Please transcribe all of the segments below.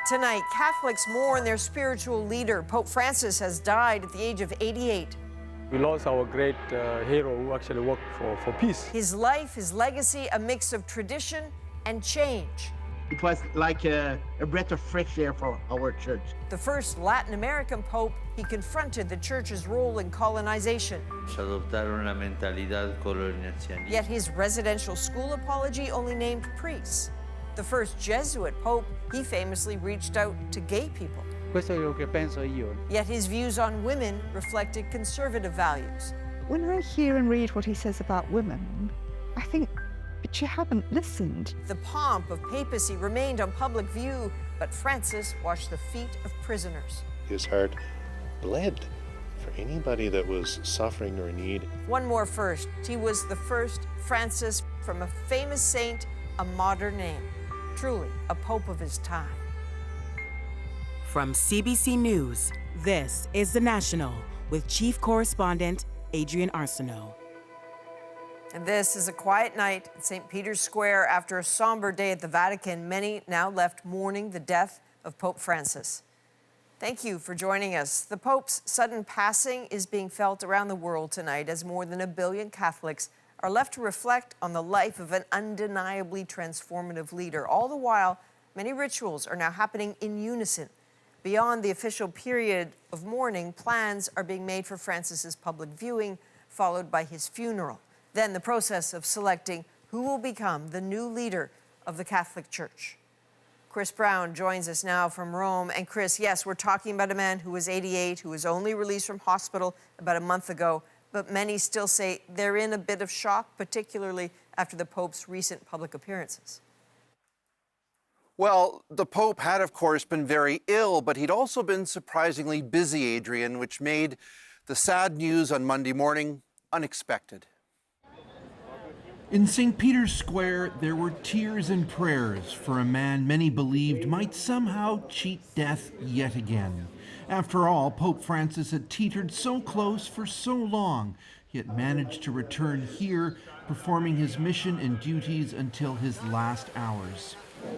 Tonight, Catholics mourn their spiritual leader. Pope Francis has died at the age of 88. We lost our great hero who actually worked for peace. His life, his legacy, a mix of tradition and change. It was like a breath of fresh air for our church. The first Latin American pope, he confronted the church's role in colonization. Yet his residential school apology only named priests. The first Jesuit pope, he famously reached out to gay people. Questo è quello che penso io. Yet his views on women reflected conservative values. When I hear and read what he says about women, I think, but you haven't listened. The pomp of papacy remained on public view, but Francis washed the feet of prisoners. His heart bled for anybody that was suffering or in need. One more first. He was the first Francis, from a famous saint, a modern name. Truly a pope of his time. From CBC News, this is The National with Chief Correspondent Adrian Arsenault. And this is a quiet night at St. Peter's Square after a somber day at the Vatican. Many now left mourning the death of Pope Francis. Thank you for joining us. The Pope's sudden passing is being felt around the world tonight as more than 1 billion Catholics are left to reflect on the life of an undeniably transformative leader. All the while, many rituals are now happening in unison. Beyond the official period of mourning, plans are being made for Francis's public viewing, followed by his funeral. Then the process of selecting who will become the new leader of the Catholic Church. Chris Brown joins us now from Rome. And Chris, yes, we're talking about a man who was 88, who was only released from hospital about a month ago, but many still say they're in a bit of shock, particularly after the Pope's recent public appearances. Well, the Pope had, of course, been very ill, but he'd also been surprisingly busy, Adrian, which made the sad news on Monday morning unexpected. In St. Peter's Square, there were tears and prayers for a man many believed might somehow cheat death yet again. After all, Pope Francis had teetered so close for so long, yet managed to return here, performing his mission and duties until his last hours.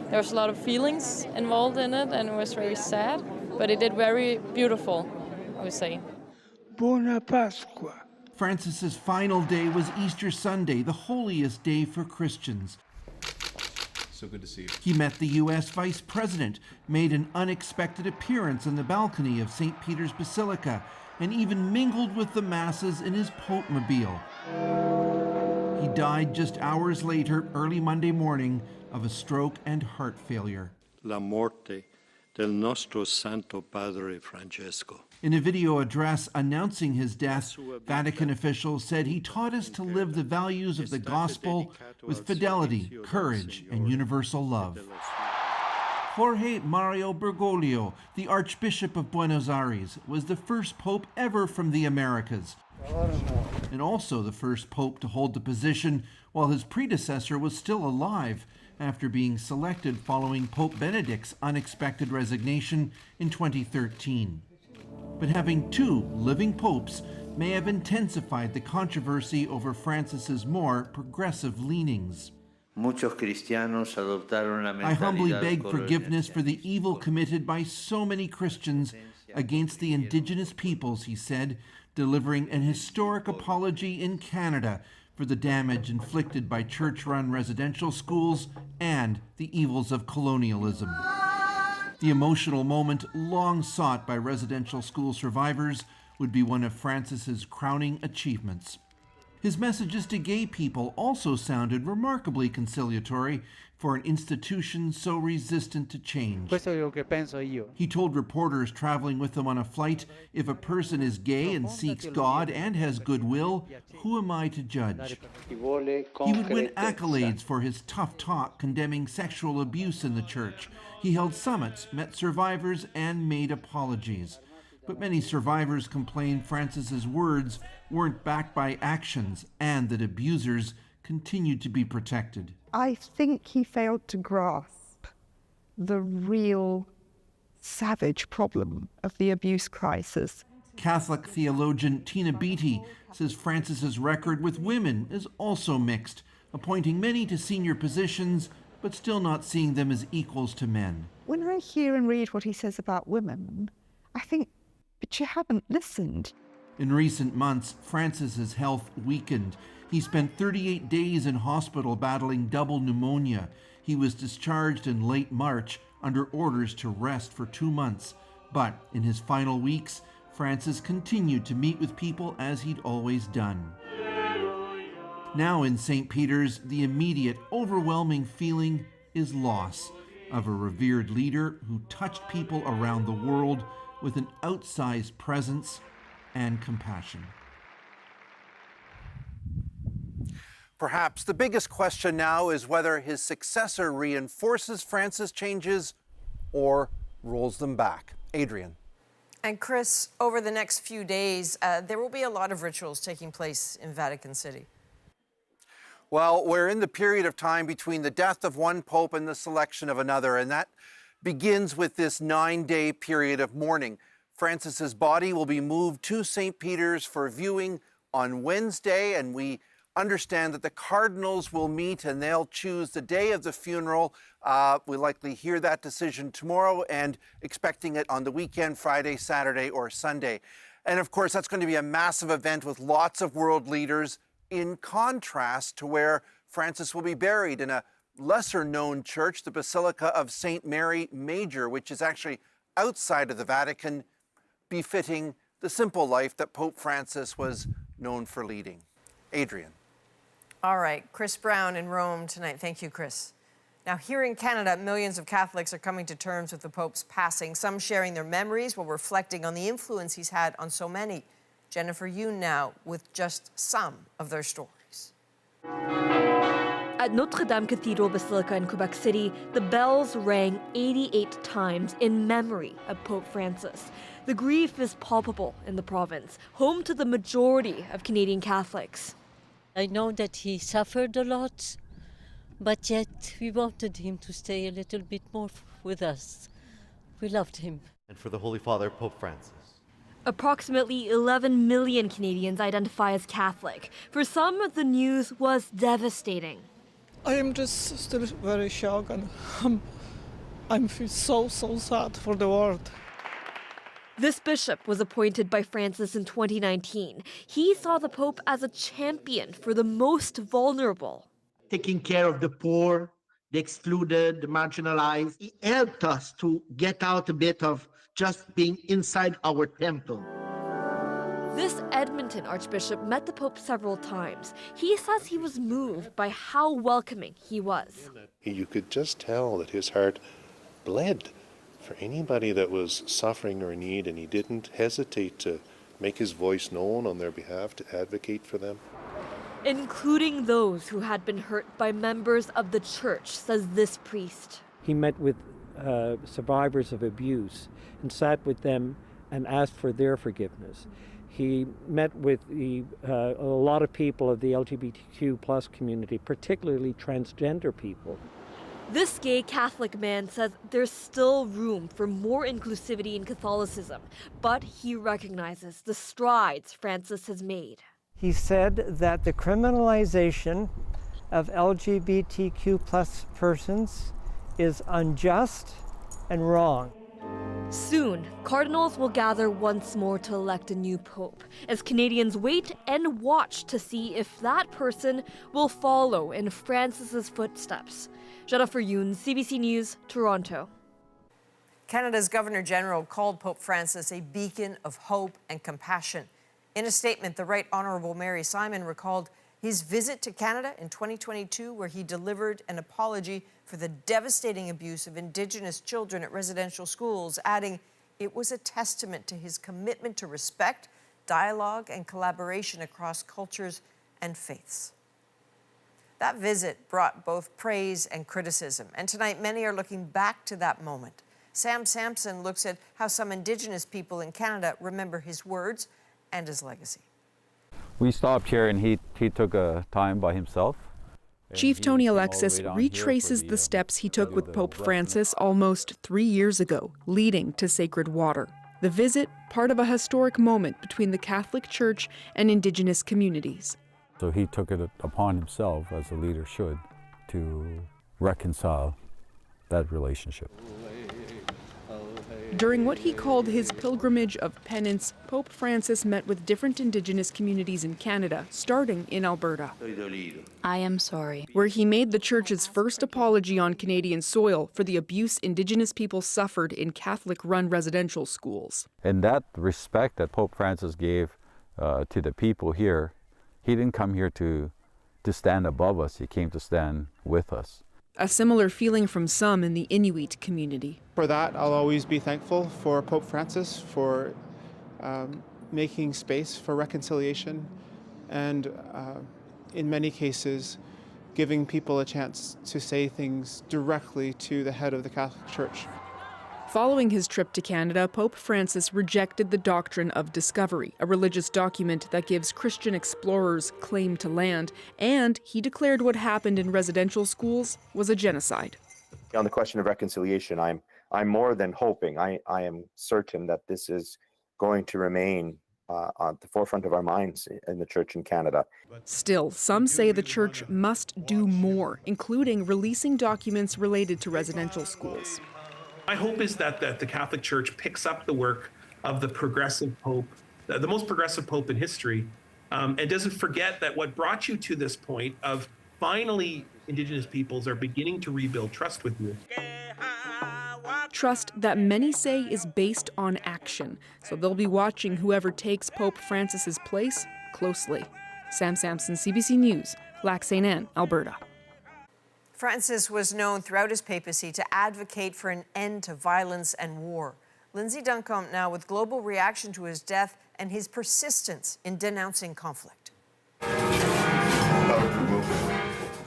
There was a lot of feelings involved in it, and it was very sad, but it did very beautiful, I would say. Buona Pasqua. Francis's final day was Easter Sunday, the holiest day for Christians. So good to see you. He met the U.S. Vice President, made an unexpected appearance on the balcony of St. Peter's Basilica, and even mingled with the masses in his Pope-mobile. He died just hours later, early Monday morning, of a stroke and heart failure. La morte del nostro Santo Padre Francesco. In a video address announcing his death, Vatican officials said he taught us to live the values of the gospel with fidelity, courage, and universal love. Jorge Mario Bergoglio, the Archbishop of Buenos Aires, was the first pope ever from the Americas, and also the first pope to hold the position while his predecessor was still alive, after being selected following Pope Benedict's unexpected resignation in 2013. But having two living popes may have intensified the controversy over Francis's more progressive leanings. I humbly beg forgiveness for the evil committed by so many Christians against the indigenous peoples, he said, delivering an historic apology in Canada for the damage inflicted by church-run residential schools and the evils of colonialism. The emotional moment, long sought by residential school survivors, would be one of Francis's crowning achievements. His messages to gay people also sounded remarkably conciliatory for an institution so resistant to change. Questo è quello che penso io. He told reporters traveling with him on a flight, if a person is gay and seeks God and has goodwill, who am I to judge? He would win accolades for his tough talk condemning sexual abuse in the church. He held summits, met survivors, and made apologies. But many survivors complained Francis's words weren't backed by actions and that abusers continued to be protected. I think he failed to grasp the real savage problem of the abuse crisis. Catholic theologian Tina Beattie says Francis's record with women is also mixed, appointing many to senior positions, but but still not seeing them as equals to men. When I hear and read what he says about women, I think, but you haven't listened. In recent months, Francis's health weakened. He spent 38 days in hospital battling double pneumonia. He was discharged in late March under orders to rest for 2 months. But in his final weeks, Francis continued to meet with people as he'd always done. Now in St. Peter's, the immediate, overwhelming feeling is loss of a revered leader who touched people around the world with an outsized presence and compassion. Perhaps the biggest question now is whether his successor reinforces Francis' changes or rolls them back. Adrian. And Chris, over the next few days, there will be a lot of rituals taking place in Vatican City. Well, we're in the period of time between the death of one pope and the selection of another, and that begins with this 9-day period of mourning. Francis's body will be moved to St. Peter's for viewing on Wednesday, and we understand that the Cardinals will meet and they'll choose the day of the funeral. We'll likely hear that decision tomorrow and expecting it on the weekend, Friday, Saturday, or Sunday. And of course, that's going to be a massive event with lots of world leaders, in contrast to where Francis will be buried in a lesser-known church, the Basilica of St. Mary Major, which is actually outside of the Vatican, befitting the simple life that Pope Francis was known for leading. Adrian. All right, Chris Brown in Rome tonight. Thank you, Chris. Now, here in Canada, millions of Catholics are coming to terms with the Pope's passing, some sharing their memories while reflecting on the influence he's had on so many. Jennifer Yoon now with just some of their stories. At Notre-Dame Cathedral Basilica in Quebec City, the bells rang 88 times in memory of Pope Francis. The grief is palpable in the province, home to the majority of Canadian Catholics. I know that he suffered a lot, but yet we wanted him to stay a little bit more with us. We loved him. And for the Holy Father, Pope Francis. Approximately 11 million Canadians identify as Catholic. For some, the news was devastating. I am just still very shocked, and I'm so sad for the world. This bishop was appointed by Francis in 2019. He saw the Pope as a champion for the most vulnerable. Taking care of the poor, the excluded, the marginalized. He helped us to get out a bit of just being inside our temple. This Edmonton Archbishop met the Pope several times. He says he was moved by how welcoming he was. You could just tell that his heart bled for anybody that was suffering or in need, and he didn't hesitate to make his voice known on their behalf, to advocate for them. Including those who had been hurt by members of the church, says this priest. He met with survivors of abuse and sat with them and asked for their forgiveness. He met with a lot of people of the LGBTQ plus community, particularly transgender people. This gay Catholic man says there's still room for more inclusivity in Catholicism, but he recognizes the strides Francis has made. He said that the criminalization of LGBTQ plus persons is unjust and wrong. Soon, Cardinals will gather once more to elect a new pope, as Canadians wait and watch to see if that person will follow in Francis's footsteps. Jennifer Yoon, CBC News, Toronto. Canada's Governor General called Pope Francis a beacon of hope and compassion. In a statement, the Right Honourable Mary Simon recalled his visit to Canada in 2022, where he delivered an apology for the devastating abuse of Indigenous children at residential schools, adding it was a testament to his commitment to respect, dialogue, and collaboration across cultures and faiths. That visit brought both praise and criticism, and tonight many are looking back to that moment. Sam Sampson looks at how some Indigenous people in Canada remember his words and his legacy. We stopped here and he took a time by himself. Chief Tony Alexis retraces the steps he took with Pope Francis almost 3 years ago, leading to sacred water. The visit, part of a historic moment between the Catholic Church and Indigenous communities. So he took it upon himself, as a leader should, to reconcile that relationship. During what he called his pilgrimage of penance, Pope Francis met with different Indigenous communities in Canada, starting in Alberta. I am sorry. Where he made the Church's first apology on Canadian soil for the abuse Indigenous people suffered in Catholic-run residential schools. And that respect that Pope Francis gave to the people here, he didn't come here to stand above us, he came to stand with us. A similar feeling from some in the Inuit community. For that, I'll always be thankful for Pope Francis for making space for reconciliation and, in many cases, giving people a chance to say things directly to the head of the Catholic Church. Following his trip to Canada, Pope Francis rejected the doctrine of discovery, a religious document that gives Christian explorers claim to land, and he declared what happened in residential schools was a genocide. On the question of reconciliation, I'm more than hoping, I am certain that this is going to remain on the forefront of our minds in the Church in Canada. Still, some say the Church must do more, including releasing documents related to residential schools. My hope is that the Catholic Church picks up the work of the progressive Pope, the most progressive Pope in history, and doesn't forget that what brought you to this point of finally Indigenous peoples are beginning to rebuild trust with you. Trust that many say is based on action, so they'll be watching whoever takes Pope Francis's place closely. Sam Sampson, CBC News, Lac St. Anne, Alberta. Francis was known throughout his papacy to advocate for an end to violence and war. Lindsay Duncombe now with global reaction to his death and his persistence in denouncing conflict.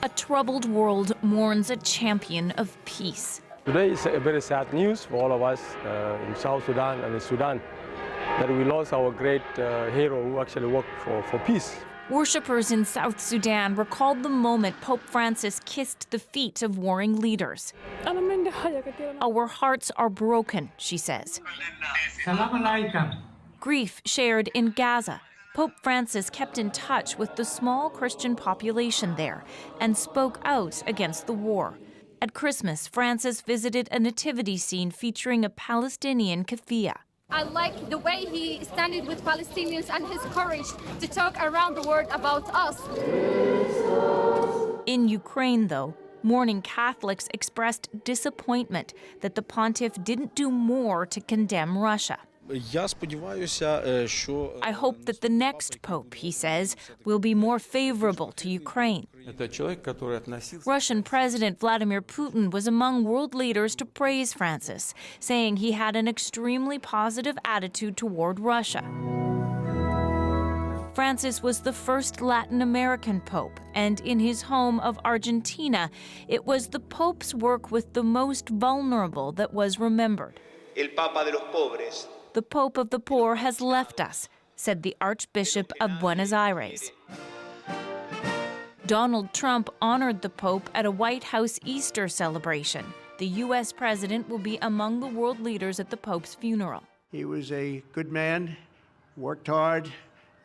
A troubled world mourns a champion of peace. Today is a very sad news for all of us in South Sudan and in Sudan that we lost our great hero who actually worked for peace. Worshippers in South Sudan recalled the moment Pope Francis kissed the feet of warring leaders. Our hearts are broken, she says. Grief shared in Gaza. Pope Francis kept in touch with the small Christian population there and spoke out against the war. At Christmas, Francis visited a nativity scene featuring a Palestinian keffiyeh. I like the way he standed with Palestinians and his courage to talk around the world about us. In Ukraine, though, mourning Catholics expressed disappointment that the pontiff didn't do more to condemn Russia. I hope that the next pope, he says, will be more favorable to Ukraine. Russian President Vladimir Putin was among world leaders to praise Francis, saying he had an extremely positive attitude toward Russia. Francis was the first Latin American pope, and in his home of Argentina, it was the pope's work with the most vulnerable that was remembered. El Papa de los pobres. The Pope of the poor has left us, said the Archbishop of Buenos Aires. Donald Trump honored the Pope at a White House Easter celebration. The U.S. president will be among the world leaders at the Pope's funeral. He was a good man, worked hard,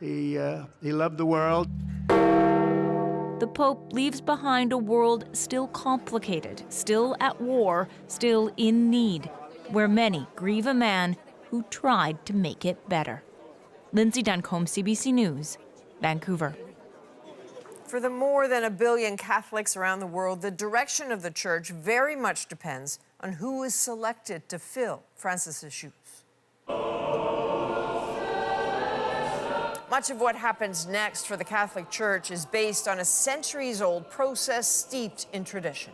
he loved the world. The Pope leaves behind a world still complicated, still at war, still in need, where many grieve a man who tried to make it better. Lindsay Duncombe, CBC News, Vancouver. For the more than 1 billion Catholics around the world, the direction of the Church very much depends on who is selected to fill Francis's shoes. Much of what happens next for the Catholic Church is based on a centuries-old process steeped in tradition.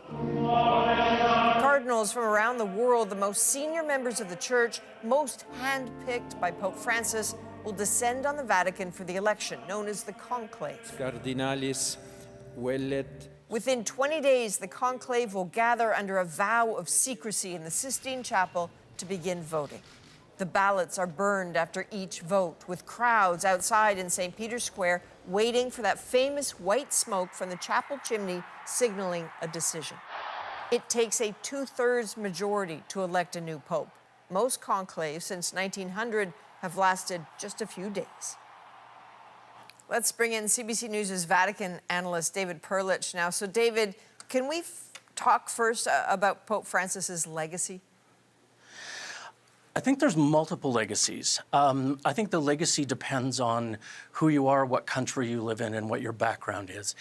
Cardinals from around the world, the most senior members of the Church, most hand-picked by Pope Francis, will descend on the Vatican for the election, known as the conclave. Cardinals vellet. Within 20 days, the conclave will gather under a vow of secrecy in the Sistine Chapel to begin voting. The ballots are burned after each vote, with crowds outside in St. Peter's Square waiting for that famous white smoke from the chapel chimney signaling a decision. It takes a 2/3 majority to elect a new pope. Most conclaves since 1900 have lasted just a few days. Let's bring in CBC News' Vatican analyst David Perlich now. So, David, can we talk first about Pope Francis's legacy? I think there's multiple legacies. I think the legacy depends on who you are, what country you live in, and what your background is.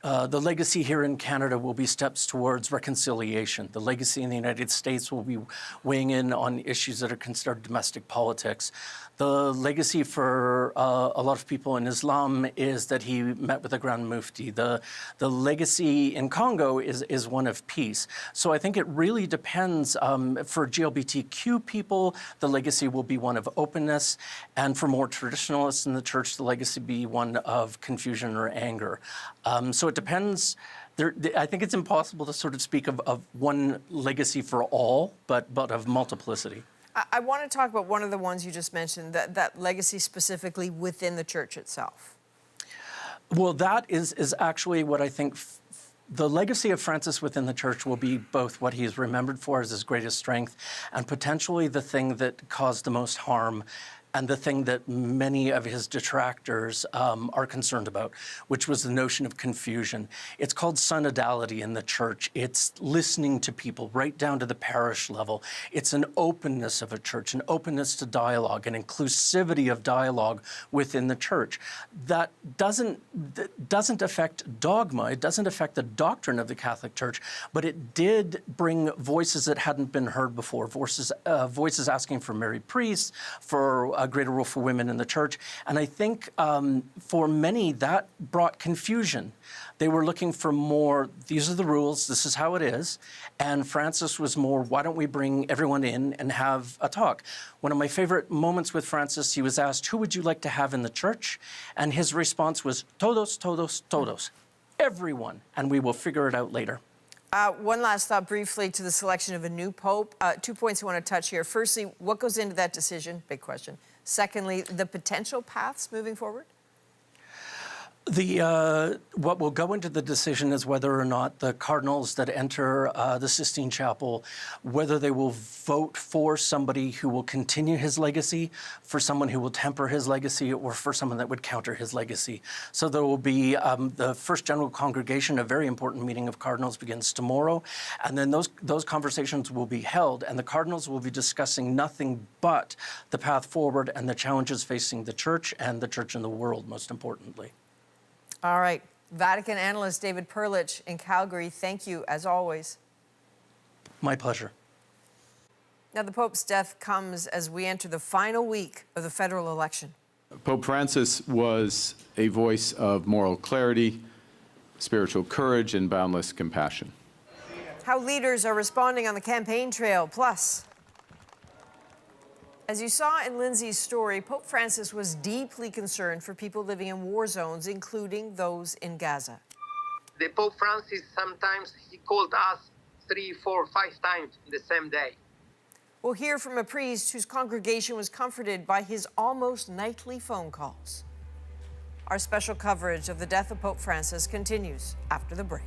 The legacy here in Canada will be steps towards reconciliation. The legacy in the United States will be weighing in on issues that are considered domestic politics. The legacy for a lot of people in Islam is that he met with the Grand Mufti. The legacy in Congo is one of peace. So I think it really depends. For GLBTQ people, the legacy will be one of openness. And for more traditionalists in the church, the legacy will be one of confusion or anger. So it depends. I think it's impossible to sort of speak of one legacy for all, but of multiplicity. I want to talk about one of the ones you just mentioned, that legacy specifically within the church itself. Well, that is actually what I think the legacy of Francis within the church will be both what he is remembered for as his greatest strength and potentially the thing that caused the most harm and the thing that many of his detractors are concerned about, which was the notion of confusion. It's called synodality in the church. It's listening to people right down to the parish level. It's an openness of a church, an openness to dialogue, an inclusivity of dialogue within the church. That doesn't affect dogma. It doesn't affect the doctrine of the Catholic Church, but it did bring voices that hadn't been heard before, voices asking for married priests, for a greater role for women in the church. And I think for many that brought confusion. They were looking for more, these are the rules, this is how it is. And Francis was more, why don't we bring everyone in and have a talk? One of my favorite moments with Francis, he was asked, who would you like to have in the church? And his response was, todos, todos, todos. Everyone, and we will figure it out later. One last thought briefly to the selection of a new pope. 2 points I want to touch here. Firstly, what goes into that decision? Big question. Secondly, the potential paths moving forward? What will go into the decision is whether or not the cardinals that enter the Sistine Chapel, whether they will vote for somebody who will continue his legacy, for someone who will temper his legacy, or for someone that would counter his legacy. So there will be the first general congregation, a very important meeting of cardinals begins tomorrow, and then those conversations will be held, and the cardinals will be discussing nothing but the path forward and the challenges facing the church and the church in the world, most importantly. All right. Vatican analyst David Perlich in Calgary, thank you, as always. My pleasure. Now, the Pope's death comes as we enter the final week of the federal election. Pope Francis was a voice of moral clarity, spiritual courage, and boundless compassion. How leaders are responding on the campaign trail. Plus, as you saw in Lindsay's story, Pope Francis was deeply concerned for people living in war zones, including those in Gaza. The Pope Francis, sometimes he called us 3, 4, 5 times in the same day. We'll hear from a priest whose congregation was comforted by his almost nightly phone calls. Our special coverage of the death of Pope Francis continues after the break.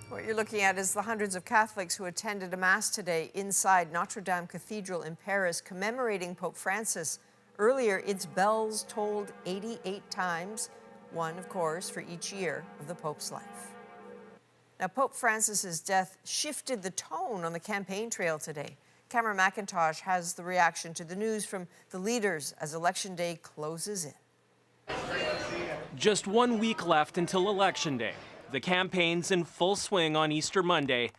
What you're looking at is the hundreds of Catholics who attended a Mass today inside Notre-Dame Cathedral in Paris, commemorating Pope Francis. Earlier, its bells tolled 88 times, one, of course, for each year of the Pope's life. Now, Pope Francis's death shifted the tone on the campaign trail today. Cameron McIntosh has the reaction to the news from the leaders as Election Day closes in. Just 1 week left until Election Day. The campaign's in full swing on Easter Monday,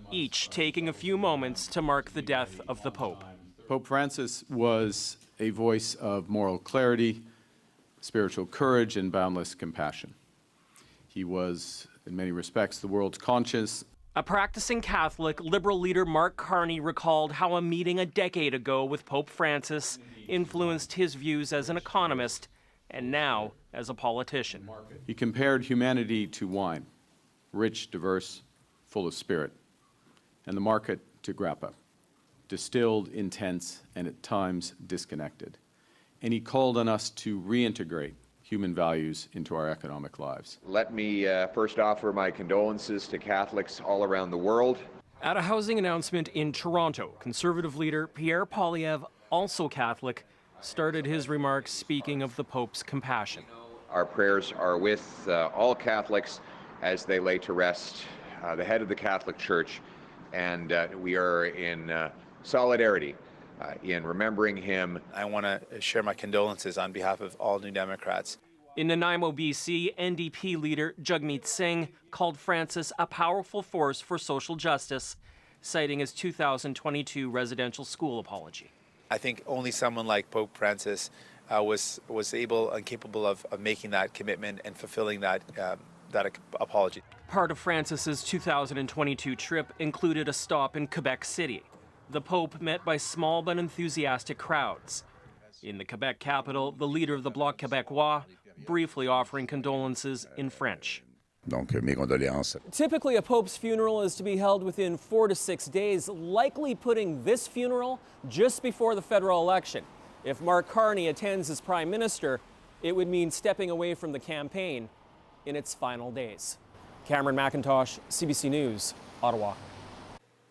each taking a few moments to mark the death of the Pope. Pope Francis was a voice of moral clarity, spiritual courage, and boundless compassion. He was, in many respects, the world's conscience. A practicing Catholic, liberal leader Mark Carney recalled how a meeting a decade ago with Pope Francis influenced his views as an economist and now as a politician. He compared humanity to wine, rich, diverse, full of spirit, and the market to grappa, distilled, intense, and at times disconnected. And he called on us to reintegrate human values into our economic lives. Let me first offer my condolences to Catholics all around the world. At a housing announcement in Toronto, Conservative leader Pierre Poilievre, also Catholic, started his remarks speaking of the Pope's compassion. Our prayers are with all Catholics as they lay to rest the head of the Catholic Church, and we are in solidarity in remembering him. I want to share my condolences on behalf of all New Democrats. In Nanaimo, BC, NDP leader Jagmeet Singh called Francis a powerful force for social justice, citing his 2022 residential school apology. I think only someone like Pope Francis was able and capable of making that commitment and fulfilling that apology. Part of Francis's 2022 trip included a stop in Quebec City. The Pope met by small but enthusiastic crowds. In the Quebec capital, the leader of the Bloc Québécois briefly offering condolences in French. Donc, mes condoléances. Typically, a pope's funeral is to be held within 4 to 6 days, likely putting this funeral just before the federal election. If Mark Carney attends as prime minister, it would mean stepping away from the campaign in its final days. Cameron McIntosh, CBC News, Ottawa.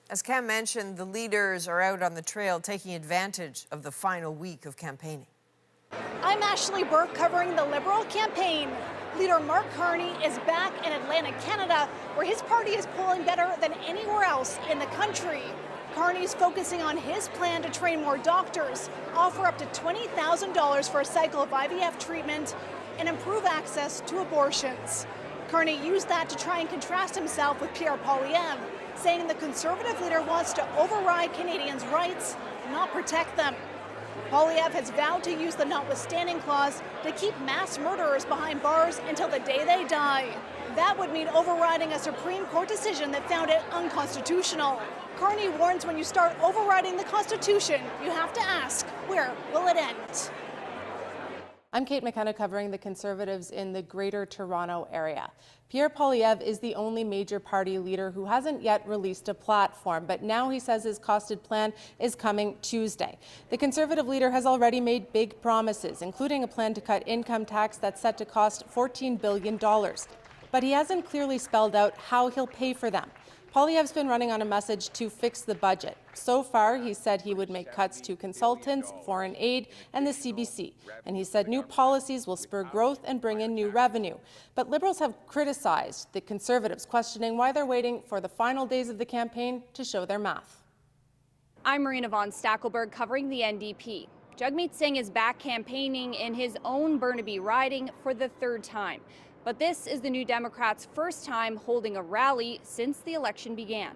As Cam mentioned, the leaders are out on the trail taking advantage of the final week of campaigning. I'm Ashley Burke covering the Liberal campaign. Leader Mark Carney is back in Atlantic Canada, where his party is polling better than anywhere else in the country. Carney's focusing on his plan to train more doctors, offer up to $20,000 for a cycle of IVF treatment, and improve access to abortions. Carney used that to try and contrast himself with Pierre Poilievre, saying the Conservative leader wants to override Canadians' rights, not protect them. Poilievre has vowed to use the notwithstanding clause to keep mass murderers behind bars until the day they die. That would mean overriding a Supreme Court decision that found it unconstitutional. Carney warns when you start overriding the Constitution, you have to ask, where will it end? I'm Kate McKenna covering the Conservatives in the Greater Toronto area. Pierre Poilievre is the only major party leader who hasn't yet released a platform, but now he says his costed plan is coming Tuesday. The Conservative leader has already made big promises, including a plan to cut income tax that's set to cost $14 billion. But he hasn't clearly spelled out how he'll pay for them. Poilievre's been running on a message to fix the budget. So far, he said he would make cuts to consultants, foreign aid, and the CBC. And he said new policies will spur growth and bring in new revenue. But Liberals have criticized the Conservatives, questioning why they're waiting for the final days of the campaign to show their math. I'm Marina von Stackelberg covering the NDP. Jagmeet Singh is back campaigning in his own Burnaby riding for the third time. But this is the New Democrats' first time holding a rally since the election began.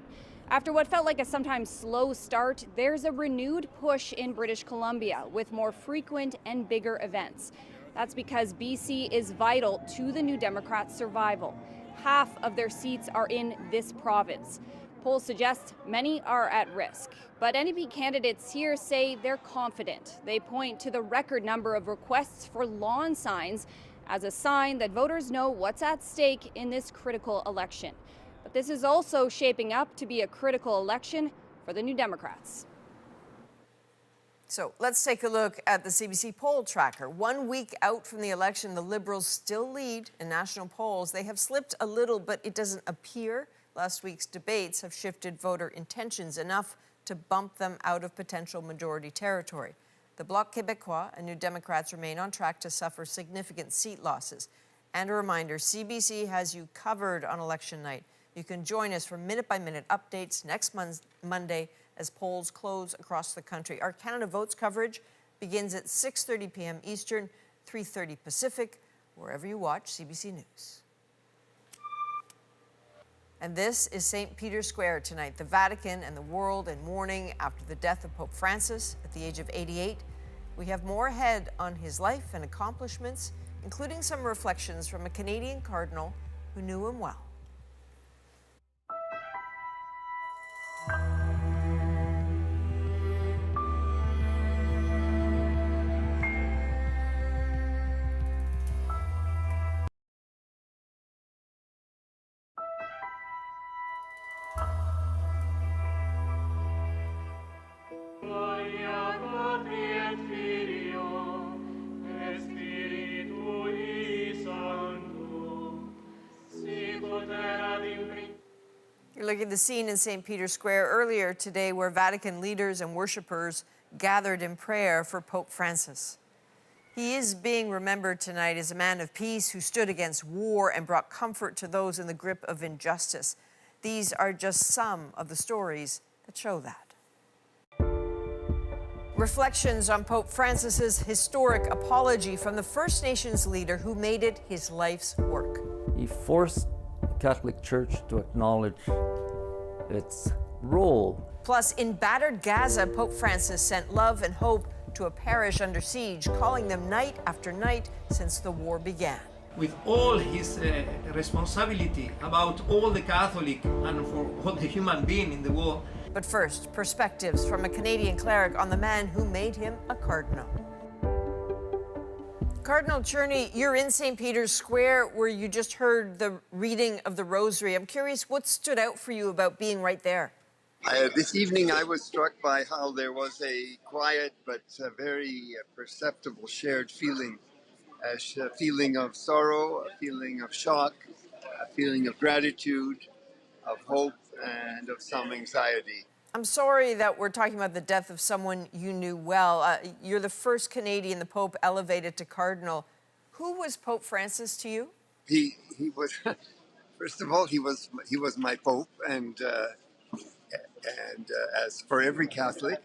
After what felt like a sometimes slow start, there's a renewed push in British Columbia with more frequent and bigger events. That's because BC is vital to the New Democrats' survival. Half of their seats are in this province. Polls suggest many are at risk. But NDP candidates here say they're confident. They point to the record number of requests for lawn signs as a sign that voters know what's at stake in this critical election. But this is also shaping up to be a critical election for the New Democrats. So let's take a look at the CBC Poll Tracker. 1 week out from the election, the Liberals still lead in national polls. They have slipped a little, but it doesn't appear last week's debates have shifted voter intentions enough to bump them out of potential majority territory. The Bloc Québécois and New Democrats remain on track to suffer significant seat losses. And a reminder, CBC has you covered on election night. You can join us for minute-by-minute updates next Monday as polls close across the country. Our Canada Votes coverage begins at 6:30 p.m. Eastern, 3:30 Pacific, wherever you watch CBC News. And this is St. Peter's Square tonight. The Vatican and the world in mourning after the death of Pope Francis at the age of 88. We have more ahead on his life and accomplishments, including some reflections from a Canadian cardinal who knew him well. Gloria Patri et Filio et Spiritui You're looking at the scene in St. Peter's Square earlier today where Vatican leaders and worshippers gathered in prayer for Pope Francis. He is being remembered tonight as a man of peace who stood against war and brought comfort to those in the grip of injustice. These are just some of the stories that show that. Reflections on Pope Francis's historic apology from the First Nations leader who made it his life's work. He forced the Catholic Church to acknowledge its role. Plus, in battered Gaza, Pope Francis sent love and hope to a parish under siege, calling them night after night since the war began. With all his responsibility about all the Catholic and for all the human being in the world. But first, perspectives from a Canadian cleric on the man who made him a cardinal. Cardinal Carney, you're in St. Peter's Square where you just heard the reading of the Rosary. I'm curious, what stood out for you about being right there? This evening I was struck by how there was a quiet but very perceptible shared feeling. A feeling of sorrow, a feeling of shock, a feeling of gratitude, of hope, and of some anxiety. I'm sorry that we're talking about the death of someone you knew well. You're the first Canadian the Pope elevated to cardinal. Who was Pope Francis to you? He was, first of all, he was my Pope, and as for every Catholic,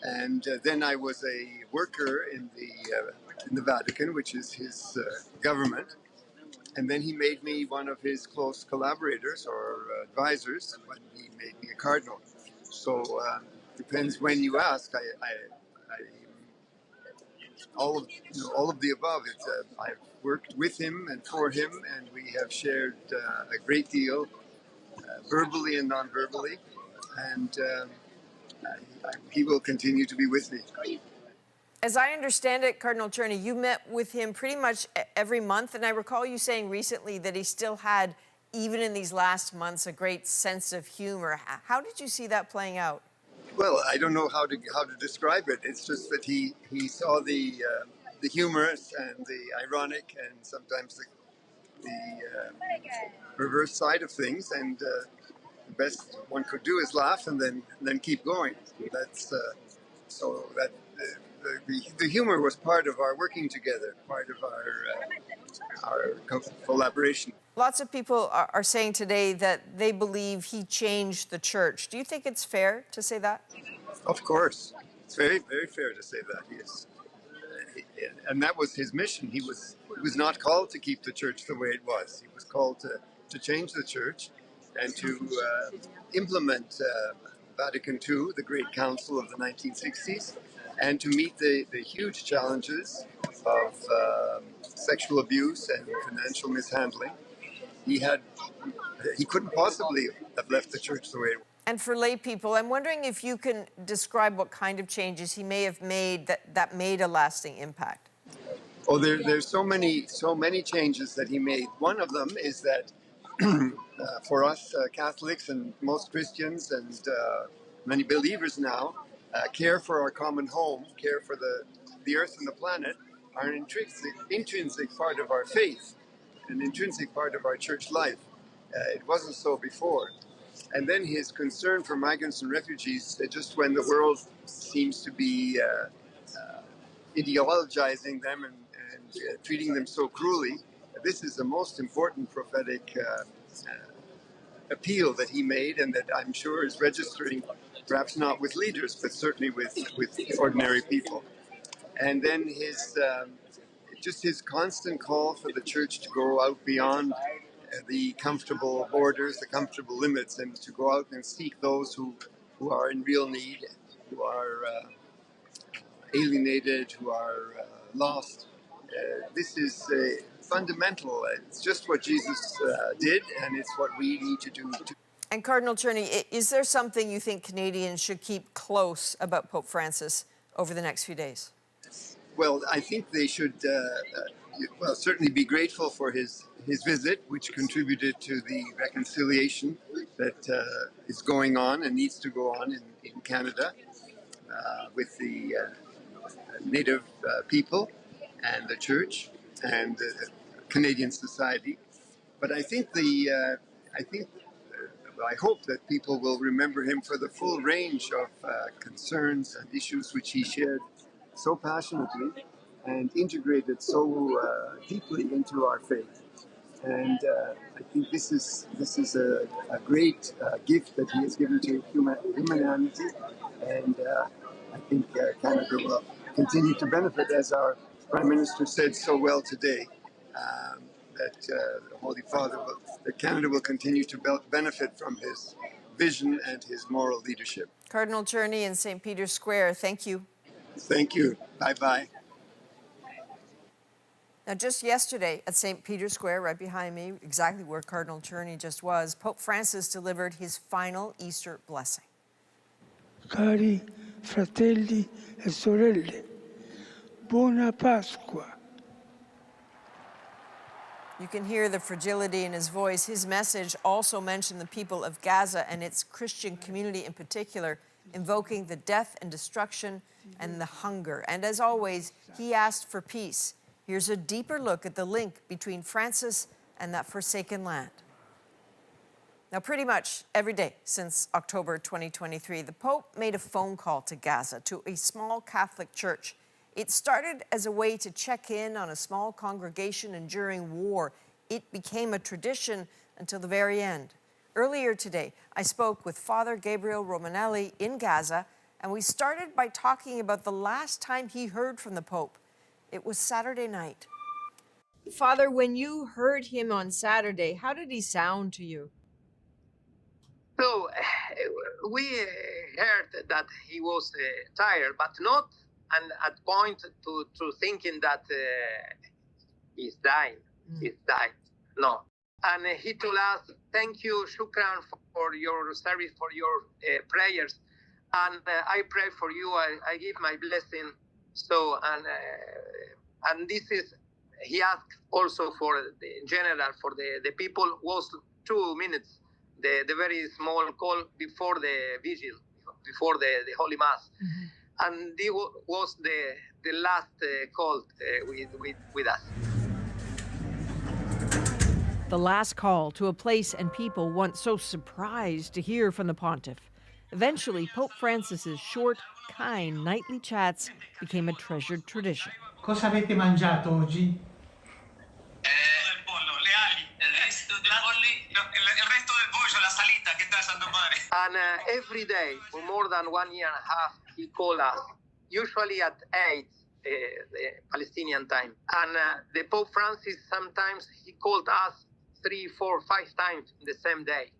and then I was a worker in the Vatican, which is his government. And then he made me one of his close collaborators or advisors when he made me a cardinal. So depends when you ask. All of the above. I've worked with him and for him, and we have shared a great deal, verbally and non-verbally, and he will continue to be with me. As I understand it, Cardinal Carney, you met with him pretty much every month, and I recall you saying recently that he still had, even in these last months, a great sense of humor. How did you see that playing out? Well, I don't know how to describe it. It's just that he saw the humorous and the ironic and sometimes the reverse side of things, and the best one could do is laugh and then keep going. That's so that. The humor was part of our working together, part of our collaboration. Lots of people are saying today that they believe he changed the church. Do you think it's fair to say that? Of course. It's very, very fair to say that, yes. And that was his mission. He was not called to keep the church the way it was. He was called to change the church and to implement Vatican II, the great council of the 1960s, and to meet the huge challenges of sexual abuse and financial mishandling. He couldn't possibly have left the church the way it was. And for lay people, I'm wondering if you can describe what kind of changes he may have made that made a lasting impact. Oh, there's so many changes that he made. One of them is that for us Catholics and most Christians and many believers now, care for our common home, care for the earth and the planet are an intrinsic part of our faith, an intrinsic part of our church life. It wasn't so before. And then his concern for migrants and refugees, just when the world seems to be ideologizing them and treating them so cruelly, this is the most important prophetic appeal that he made, and that I'm sure is registering, perhaps not with leaders, but certainly with ordinary people. And then his constant call for the church to go out beyond the comfortable borders, the comfortable limits, and to go out and seek those who are in real need, who are alienated, who are lost. This is fundamental. It's just what Jesus did, and it's what we need to do too. And Cardinal Carney, is there something you think Canadians should keep close about Pope Francis over the next few days? Well, I think they should certainly be grateful for his visit, which contributed to the reconciliation that is going on and needs to go on in Canada with the Native people and the Church and Canadian society. But I think I hope that people will remember him for the full range of concerns and issues which he shared so passionately and integrated so deeply into our faith. And I think this is a great gift that he has given to humanity, and I think Canada will continue to benefit, as our Prime Minister said so well today, that the Holy Father, that Canada will continue to benefit from his vision and his moral leadership. Cardinal Carney in St. Peter's Square, thank you. Thank you. Bye-bye. Now, just yesterday at St. Peter's Square, right behind me, exactly where Cardinal Carney just was, Pope Francis delivered his final Easter blessing. Cari fratelli e sorelle, buona Pasqua. You can hear the fragility in his voice. His message also mentioned the people of Gaza and its Christian community in particular, invoking the death and destruction and the hunger. And as always, he asked for peace. Here's a deeper look at the link between Francis and that forsaken land. Now, pretty much every day since October 2023, the Pope made a phone call to Gaza, to a small Catholic church. It started as a way to check in on a small congregation enduring war. It became a tradition until the very end. Earlier today, I spoke with Father Gabriel Romanelli in Gaza, and we started by talking about the last time he heard from the Pope. It was Saturday night. Father, when you heard him on Saturday, how did he sound to you? So we heard that he was tired, but not at point to thinking that he's dying. He's died. No. And he told us, thank you, shukran, for your service, for your prayers. And I pray for you. I give my blessing. So, and this is, he asked also for the general, for the people, was 2 minutes, the very small call before the vigil, before the Holy Mass. Mm-hmm. And this was the last call with us. The last call to a place and people once so surprised to hear from the pontiff. Eventually, Pope Francis's short, kind, nightly chats became a treasured tradition. Cosa avete mangiato oggi? And every day, for more than 1 year and a half, he called us, usually at 8 the Palestinian time. And the Pope Francis, sometimes he called us 3, 4, 5 times in the same day,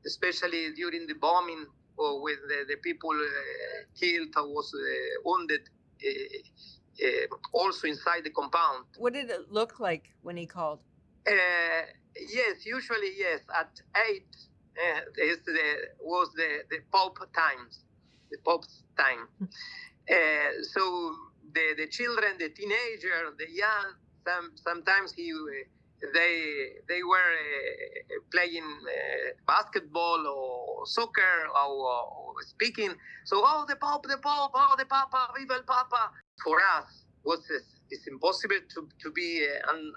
especially during the bombing or with the people killed or was wounded, also inside the compound. What did it look like when he called? Yes, usually yes. At 8 was the Pope times, the Pope's time. So the children, the teenager, the young, sometimes they were playing basketball or soccer or speaking. So, oh, the Pope, oh, the Papa, viva el Papa. For us, it's impossible to be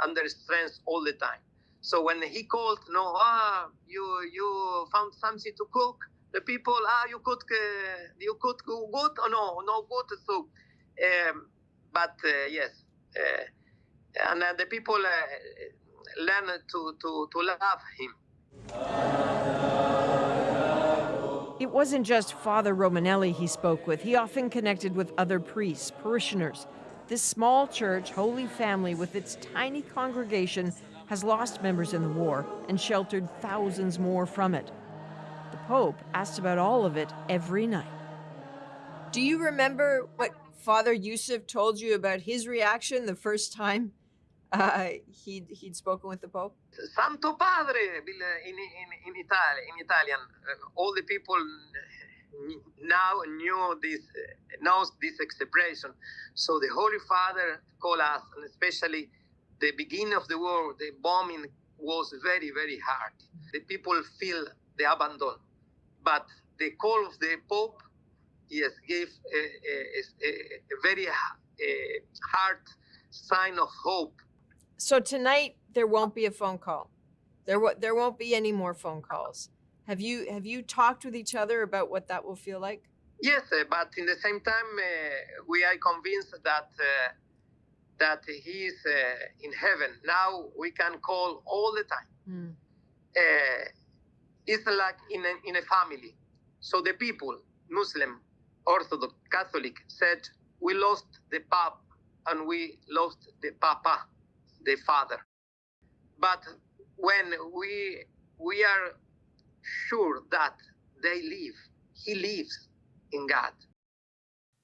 under stress all the time. So when he called, you found something to cook. The people, you cook good or no good. So, but yes, and the people learn to love him. It wasn't just Father Romanelli he spoke with. He often connected with other priests, parishioners. This small church, Holy Family, with its tiny congregation, has lost members in the war and sheltered thousands more from it. The Pope asked about all of it every night. Do you remember what Father Yusuf told you about his reaction the first time he'd spoken with the Pope? Santo Padre in Italian. All the people now knows this expression. So the Holy Father called us, and especially the beginning of the war, the bombing was very, very hard. The people feel the abandon. But the call of the Pope, yes, gave a very hard sign of hope. So tonight, there won't be a phone call. There won't be any more phone calls. Have you talked with each other about what that will feel like? Yes, but in the same time, we are convinced that he is in heaven. Now we can call all the time. It's like in a family. So the people, Muslim, Orthodox, Catholic, said, we lost the Pope and we lost the Papa, the Father. But when we are sure that they live, he lives in God.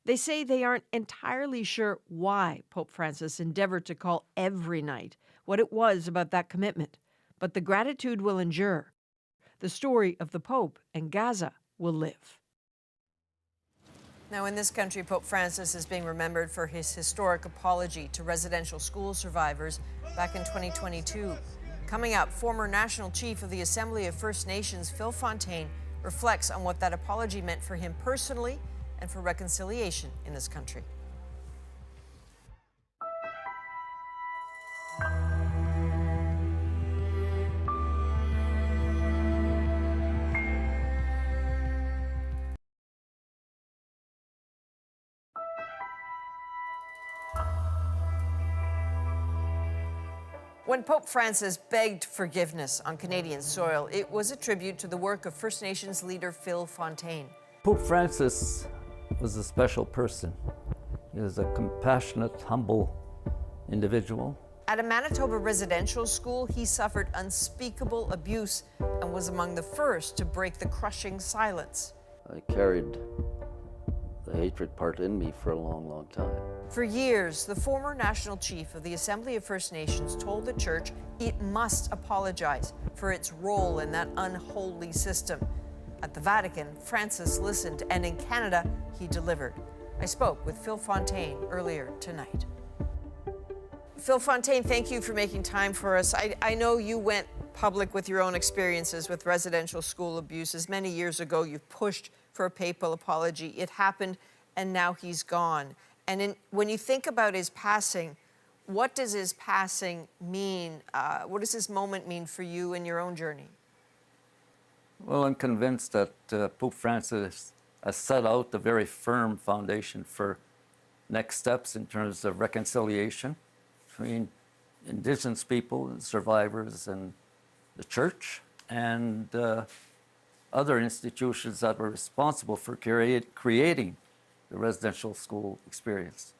They say they aren't entirely sure why Pope Francis endeavored to call every night, what it was about that commitment. But the gratitude will endure. The story of the Pope and Gaza will live. Now, in this country, Pope Francis is being remembered for his historic apology to residential school survivors back in 2022. Coming up, former National Chief of the Assembly of First Nations, Phil Fontaine, reflects on what that apology meant for him personally and for reconciliation in this country. When Pope Francis begged forgiveness on Canadian soil, it was a tribute to the work of First Nations leader Phil Fontaine. Pope Francis was a special person. He was a compassionate, humble individual. At a Manitoba residential school, he suffered unspeakable abuse and was among the first to break the crushing silence. I carried the hatred part in me for a long, long time. For years, the former National Chief of the Assembly of First Nations told the Church it must apologize for its role in that unholy system. At the Vatican, Francis listened, and in Canada, he delivered. I spoke with Phil Fontaine earlier tonight. Phil Fontaine, thank you for making time for us. I know you went public with your own experiences with residential school abuses. Many years ago, you pushed for a papal apology. It happened, and now he's gone. And when you think about his passing, what does his passing mean? What does this moment mean for you in your own journey? Well, I'm convinced that Pope Francis has set out a very firm foundation for next steps in terms of reconciliation between Indigenous people and survivors and the Church and other institutions that were responsible for creating the residential school experience.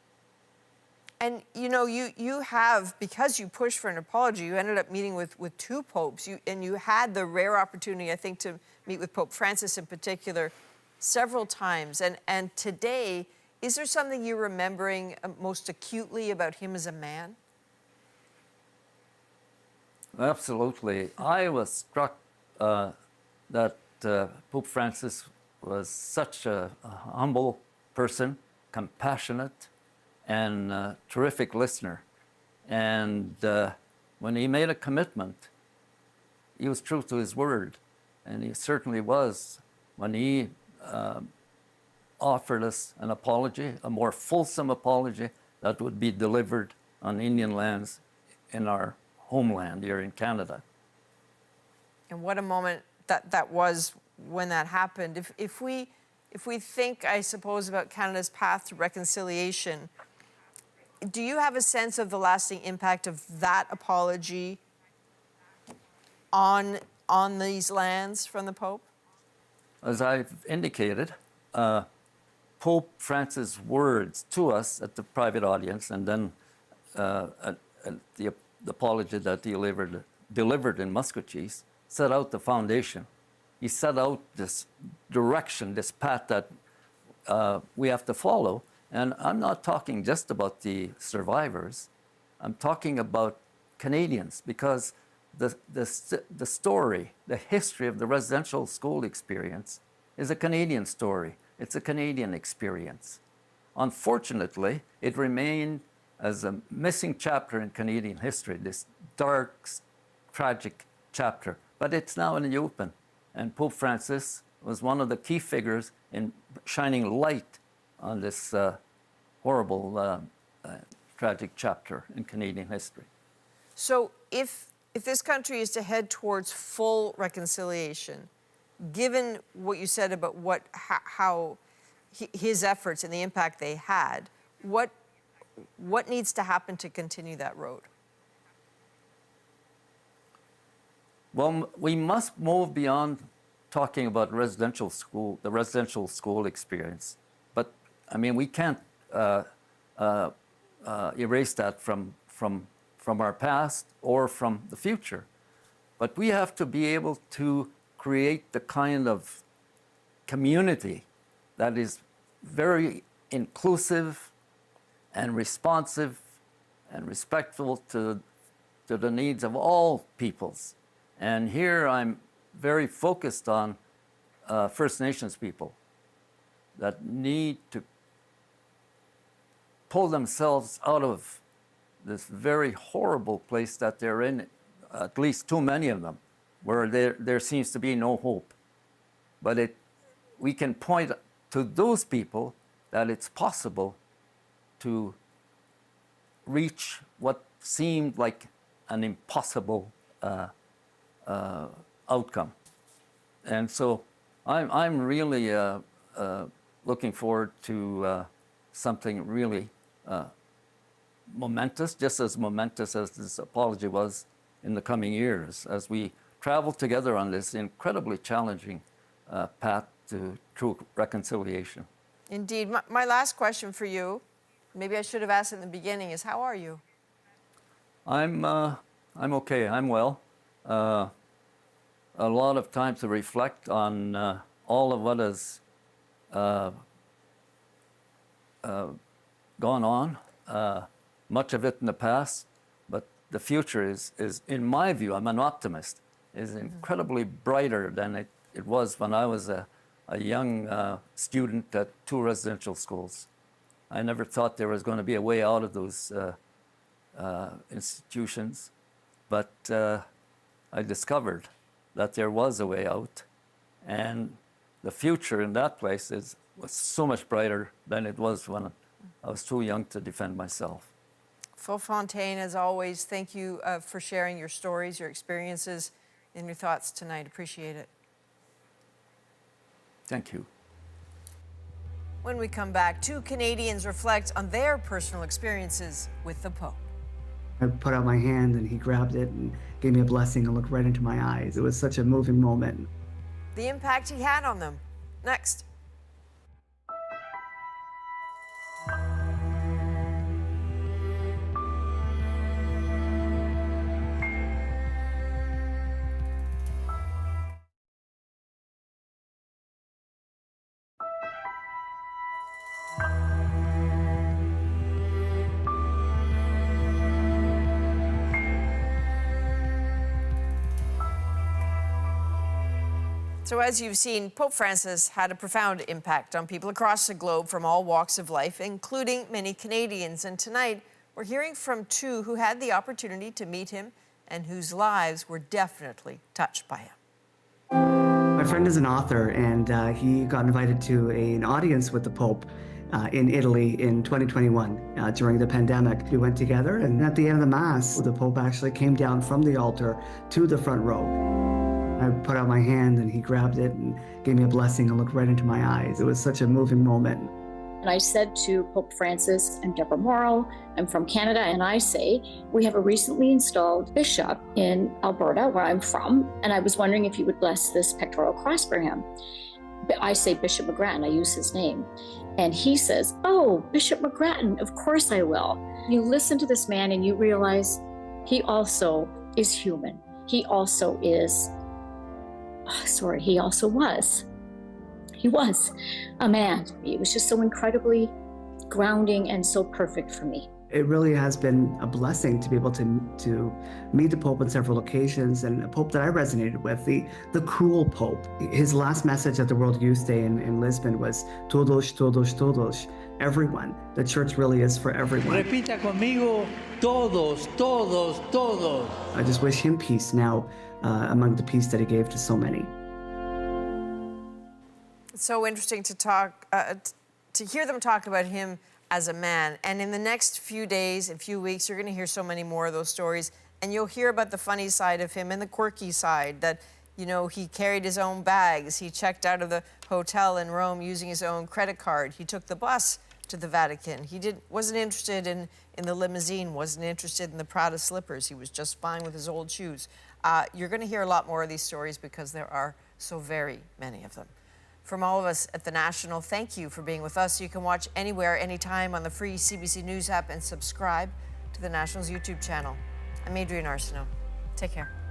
And you know, you have, because you pushed for an apology, you ended up meeting with two popes, and you had the rare opportunity, I think, to meet with Pope Francis in particular several times. And today, is there something you're remembering most acutely about him as a man? Absolutely. I was struck that Pope Francis was such a humble person, compassionate, and a terrific listener. And when he made a commitment, he was true to his word. And he certainly was when he offered us an apology, a more fulsome apology that would be delivered on Indian lands in our homeland here in Canada. And what a moment that was when that happened. If we think, I suppose, about Canada's path to reconciliation, do you have a sense of the lasting impact of that apology on these lands from the Pope? As I've indicated, Pope Francis' words to us at the private audience, and then at the apology that he delivered in Muscatchees, set out the foundation. He set out this direction, this path that we have to follow. And I'm not talking just about the survivors. I'm talking about Canadians, because the story, the history of the residential school experience is a Canadian story. It's a Canadian experience. Unfortunately, it remained as a missing chapter in Canadian history, this dark, tragic chapter. But it's now in the open. And Pope Francis was one of the key figures in shining light on this horrible, tragic chapter in Canadian history. So if this country is to head towards full reconciliation, given what you said about how his efforts and the impact they had, what needs to happen to continue that road? Well, we must move beyond talking about the residential school experience. But I mean, we can't erase that from our past or from the future. But we have to be able to create the kind of community that is very inclusive and responsive and respectful to the needs of all peoples. And here I'm very focused on First Nations people that need to pull themselves out of this very horrible place that they're in, at least too many of them, where there seems to be no hope. But we can point to those people that it's possible to reach what seemed like an impossible outcome. And so I'm really looking forward to something really momentous, just as momentous as this apology was in the coming years, as we travel together on this incredibly challenging path to true reconciliation. Indeed. My last question for you, maybe I should have asked in the beginning, is how are you? I'm okay. I'm well. A lot of time to reflect on all of what has gone on, much of it in the past, but the future is, in my view, I'm an optimist, is incredibly brighter than it was when I was a young student at 2 residential schools. I never thought there was going to be a way out of those institutions, but I discovered that there was a way out, and the future in that place was so much brighter than it was when I was too young to defend myself. Phil Fontaine, as always, thank you for sharing your stories, your experiences, and your thoughts tonight. Appreciate it. Thank you. When we come back, 2 Canadians reflect on their personal experiences with the Pope. I put out my hand and he grabbed it and gave me a blessing and looked right into my eyes. It was such a moving moment. The impact he had on them. Next. So as you've seen, Pope Francis had a profound impact on people across the globe from all walks of life, including many Canadians. And tonight, we're hearing from 2 who had the opportunity to meet him and whose lives were definitely touched by him. My friend is an author, and he got invited to an audience with the Pope in Italy in 2021 during the pandemic. We went together, and at the end of the Mass, the Pope actually came down from the altar to the front row. I put out my hand and he grabbed it and gave me a blessing and looked right into my eyes. It was such a moving moment. And I said to Pope Francis, I'm Deborah Morrow, I'm from Canada, and I say, we have a recently installed bishop in Alberta, where I'm from, and I was wondering if you would bless this pectoral cross for him. I say Bishop McGrattan, I use his name. And he says, oh, Bishop McGrattan, of course I will. You listen to this man and you realize he also is human. He also is he also was. He was a man. It was just so incredibly grounding and so perfect for me. It really has been a blessing to be able to meet the Pope on several occasions, and a Pope that I resonated with, the cruel Pope. His last message at the World Youth Day in Lisbon was todos, todos, todos, everyone. The church really is for everyone. Repita conmigo, todos, todos, todos. I just wish him peace now among the peace that he gave to so many. It's so interesting to talk, to hear them talk about him as a man. And in the next few days and few weeks, you're going to hear so many more of those stories. And you'll hear about the funny side of him and the quirky side, that You know, he carried his own bags. He checked out of the hotel in Rome using his own credit card. He took the bus to the Vatican. He wasn't interested in the limousine, wasn't interested in the Prada slippers. He was just fine with his old shoes. You're going to hear a lot more of these stories because there are so very many of them. From all of us at The National, thank you for being with us. You can watch anywhere, anytime on the free CBC News app and subscribe to The National's YouTube channel. I'm Adrienne Arsenault. Take care.